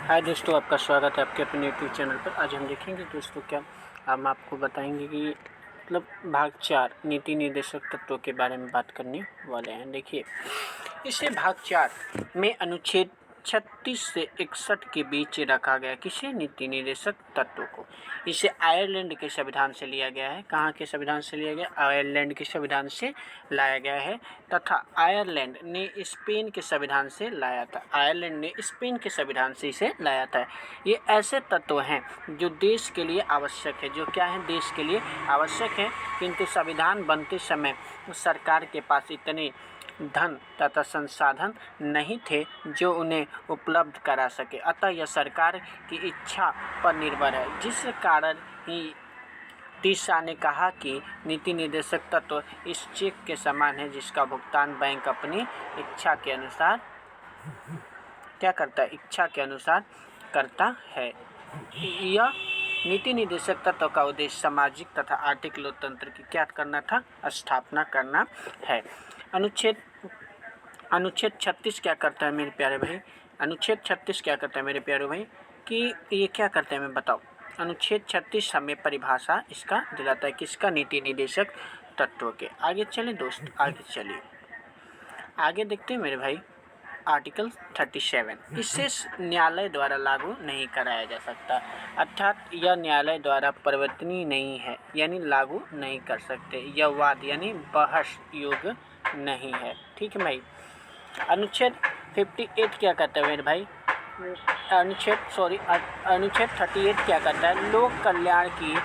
हाय दोस्तों, आपका स्वागत है आपके अपने यूट्यूब चैनल पर। आज हम देखेंगे दोस्तों क्या हम आपको बताएंगे कि भाग 4 नीति निर्देशक तत्वों के बारे में बात करने वाले हैं। देखिए, इसे भाग 4 में अनुच्छेद 36 से 61 के बीच रखा गया। किसे? नीति निर्देशक तत्वों को। इसे आयरलैंड के संविधान से लिया गया है। कहाँ के संविधान से लिया गया? आयरलैंड के संविधान से लाया गया है तथा आयरलैंड ने स्पेन के संविधान से लाया था। आयरलैंड ने स्पेन के संविधान से इसे लाया था। ये ऐसे तत्व हैं जो देश के लिए आवश्यक है। जो क्या है? देश के लिए आवश्यक है, किंतु संविधान बनते समय सरकार के पास इतने धन तथा संसाधन नहीं थे जो उन्हें उपलब्ध करा सके। अतः यह सरकार की इच्छा पर निर्भर है, जिस कारण ही तीसा ने कहा कि नीति निर्देशक तत्व इस चेक के समान है जिसका भुगतान बैंक अपनी इच्छा के अनुसार क्या करता है? इच्छा के अनुसार करता है। यह नीति निर्देशक तत्व का उद्देश्य सामाजिक तथा आर्थिक लोकतंत्र की क्या करना था? स्थापना करना है। अनुच्छेद 36 क्या करता है मेरे प्यारे भाई? अनुच्छेद 36 क्या करता है मेरे प्यारे भाई कि ये क्या करता है मैं बताओ। अनुच्छेद 36 हमें परिभाषा इसका दिलाता है, किसका? नीति निर्देशक तत्व के। आगे चलें दोस्त, आगे चलिए, आगे देखते हैं मेरे भाई। आर्टिकल 37, इसे न्यायालय द्वारा लागू नहीं कराया जा सकता, अर्थात यह न्यायालय द्वारा परिवर्तनीय नहीं है, यानी लागू नहीं कर सकते। यह वाद यानी बहस योग्य नहीं है। ठीक है भाई। अनुच्छेद 58 क्या कहता है मेरे भाई? अनुच्छेद 38 क्या कहता है? लोक कल्याण की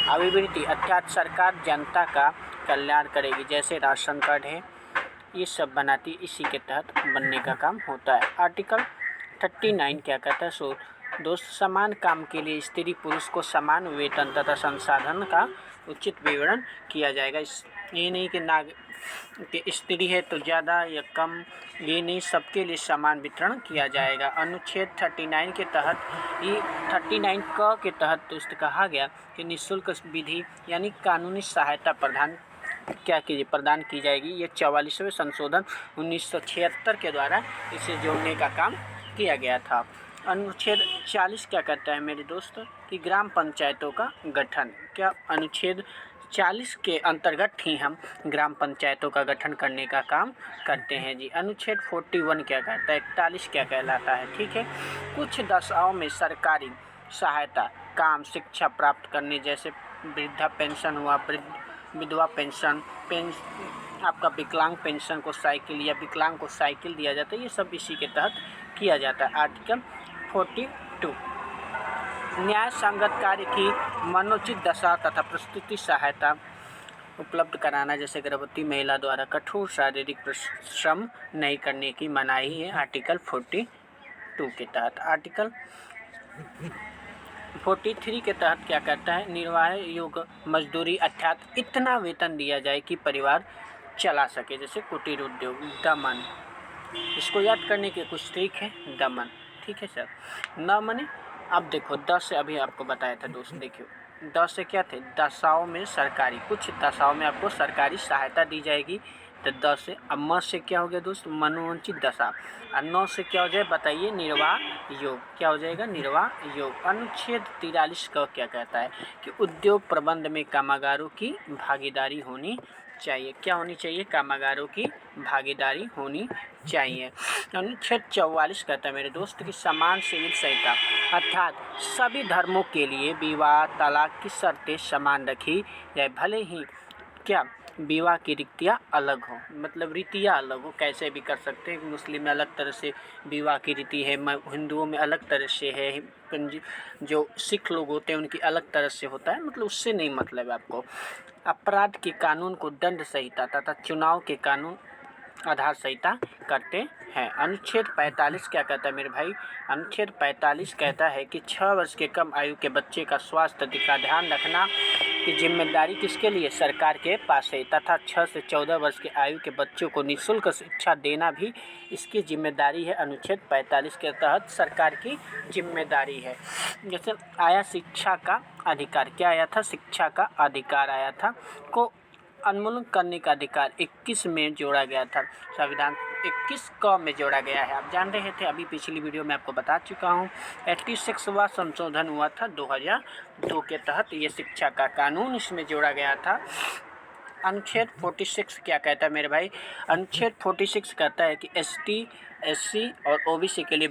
अभिवृद्धि, अर्थात सरकार जनता का कल्याण करेगी। जैसे राशन कार्ड है, ये सब बनाती, इसी के तहत बनने का काम होता है। आर्टिकल 39 क्या कहता है? दोस्त, समान काम के लिए स्त्री पुरुष को समान वेतन तथा संसाधन का उचित विवरण किया जाएगा। ये नहीं कि स्त्री है तो ज़्यादा या कम, ये नहीं, सबके लिए समान वितरण किया जाएगा। अनुच्छेद 39 के तहत, ये 39 क के तहत दोस्त कहा गया कि निःशुल्क विधि यानी कानूनी सहायता प्रदान की जाएगी। ये 44वें संशोधन 1976 के द्वारा इसे जोड़ने का काम किया गया था। अनुच्छेद 40 क्या कहता है मेरे दोस्त कि ग्राम पंचायतों का गठन। क्या? अनुच्छेद 40 के अंतर्गत ही हम ग्राम पंचायतों का गठन करने का काम करते हैं जी। अनुच्छेद 41 क्या कहता है? 41 क्या कहलाता है? ठीक है, कुछ दशाओं में सरकारी सहायता काम शिक्षा प्राप्त करने, जैसे वृद्धा पेंशन हुआ, विधवा पेंशन, आपका विकलांग पेंशन को साइकिल या विकलांग को साइकिल दिया जाता है, ये सब इसी के तहत किया जाता है। आर्टिकल 42, न्याय संगत कार्य की मनोचित दशा तथा प्रस्तुति सहायता उपलब्ध कराना, जैसे गर्भवती महिला द्वारा कठोर शारीरिक परिश्रम नहीं करने की मनाही है। आर्टिकल 42 के तहत। आर्टिकल 43 के तहत क्या कहता है? निर्वाह योग्य मजदूरी, अर्थात इतना वेतन दिया जाए कि परिवार चला सके, जैसे कुटीर उद्योग। दमन, इसको याद करने के कुछ ट्रिक है। दमन, ठीक है सर। न मने, अब देखो 10 से अभी आपको बताया था दोस्त, देखियो 10 से क्या थे? दशाओं में सरकारी, कुछ दशाओं में आपको सरकारी सहायता दी जाएगी। तो 10 से, अब म से क्या हो गया दोस्त? मनोवांछित दशा। और 9 से क्या हो जाए बताइए? निर्वाह योग। क्या हो जाएगा? निर्वाह योग। अनुच्छेद 43 का क्या कहता है कि उद्योग प्रबंध में कामगारों की भागीदारी होनी चाहिए। क्या होनी चाहिए? कामगारों की भागीदारी होनी चाहिए। अनुच्छेद 44 कहता है मेरे दोस्त कि समान सिविल सहायता, अर्थात सभी धर्मों के लिए विवाह तलाक की शर्तें समान रखी जाए, भले ही क्या विवाह की रीतियाँ अलग हो, मतलब रीतियाँ अलग हो, कैसे भी कर सकते हैं। मुस्लिम में अलग तरह से विवाह की रीति है, हिंदुओं में अलग तरह से है, जो सिख लोग होते हैं उनकी अलग तरह से होता है, मतलब उससे नहीं मतलब है आपको। अपराध के कानून को दंड संहिता तथा चुनाव के कानून आधार संहिता करते हैं। अनुच्छेद 45 क्या कहता है मेरे भाई? अनुच्छेद 45 कहता है कि 6 वर्ष के कम आयु के बच्चे का स्वास्थ्य का ध्यान रखना की जिम्मेदारी किसके लिए? सरकार के पास है, तथा 6 से 14 वर्ष के आयु के बच्चों को निःशुल्क शिक्षा देना भी इसकी जिम्मेदारी है। अनुच्छेद 45 के तहत सरकार की जिम्मेदारी है। जैसे आया शिक्षा का अधिकार, क्या आया था? शिक्षा का अधिकार आया था, को उन्मूलन करने का अधिकार 21 में जोड़ा गया था। संविधान 121 क में जोड़ा गया है। आप जान रहे थे, अभी पिछली वीडियो में आपको बता चुका हूँ। 86वां संशोधन हुआ था 2002 के तहत, ये शिक्षा का कानून इसमें जोड़ा गया था। अनुच्छेद 46 क्या कहता है मेरे भाई? अनुच्छेद 46 कहता है कि ST, SC और OBC के लिए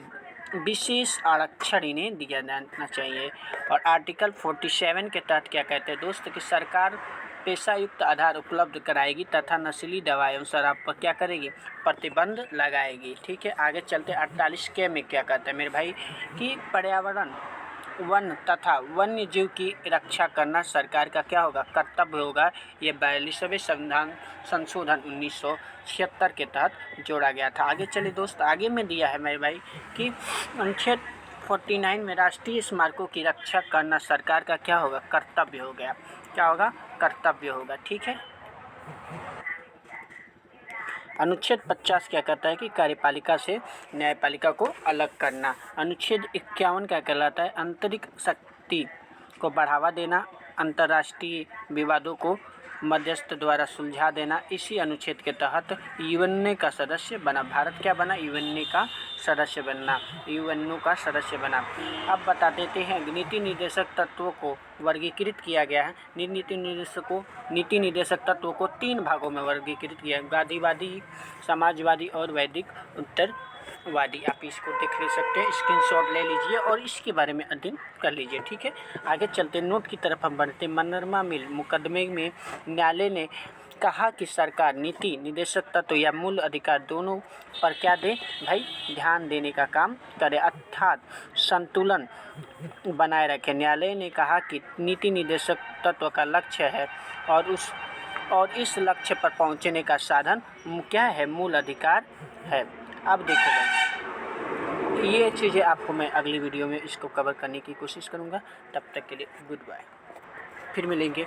विशेष आरक्षण इन्हें दिया जाना चाहिए। और आर्टिकल 47 के तहत क्या कहते हैं दोस्त, कि सरकार पेशायुक्त आधार उपलब्ध कराएगी तथा नशीली दवाएं और शराब पर क्या करेगी? प्रतिबंध लगाएगी। ठीक है, आगे चलते 48 के में क्या कहता है मेरे भाई, कि पर्यावरण, वन तथा वन्य जीव की रक्षा करना सरकार का क्या होगा? कर्तव्य होगा। ये 42वें संशोधन 1976 के तहत जोड़ा गया था। आगे चले दोस्त, आगे में दिया है मेरे भाई कि अनुच्छेद 49 में राष्ट्रीय स्मारकों की रक्षा करना सरकार का क्या होगा? कर्तव्य हो गया। क्या होगा? कर्तव्य होगा। ठीक है। अनुच्छेद 50 क्या कहता है, कि कार्यपालिका से न्यायपालिका को अलग करना। अनुच्छेद 51 क्या कहलाता है? आंतरिक शक्ति को बढ़ावा देना, अंतर्राष्ट्रीय विवादों को मध्यस्थ द्वारा सुलझा देना। इसी अनुच्छेद के तहत यूएनओ का सदस्य बना भारत। क्या बना? यूएनओ का सदस्य बनना, यूएनओ का सदस्य बना। अब बता देते हैं, नीति निर्देशक तत्वों को वर्गीकृत किया गया है। नीति निर्देशक तत्वों को 3 भागों में वर्गीकृत किया है: गांधीवादी, समाजवादी और वैदिक उत्तरवादी। आप इसको देख ले सकते हैं, स्क्रीनशॉट ले लीजिए और इसके बारे में अध्ययन कर लीजिए। ठीक है, आगे चलते नोट की तरफ हम बढ़ते। मनोरमा मिल मुकदमे में न्यायालय ने कहा कि सरकार नीति निर्देशक तत्व या मूल अधिकार दोनों पर क्या दे भाई? ध्यान देने का काम करे, अर्थात संतुलन बनाए रखे। न्यायालय ने कहा कि नीति निर्देशक तत्व का लक्ष्य है और इस लक्ष्य पर पहुंचने का साधन क्या है? मूल अधिकार है। अब देखो, ये चीज़ें आपको मैं अगली वीडियो में इसको कवर करने की कोशिश करूँगा। तब तक के लिए गुड बाय, फिर मिलेंगे।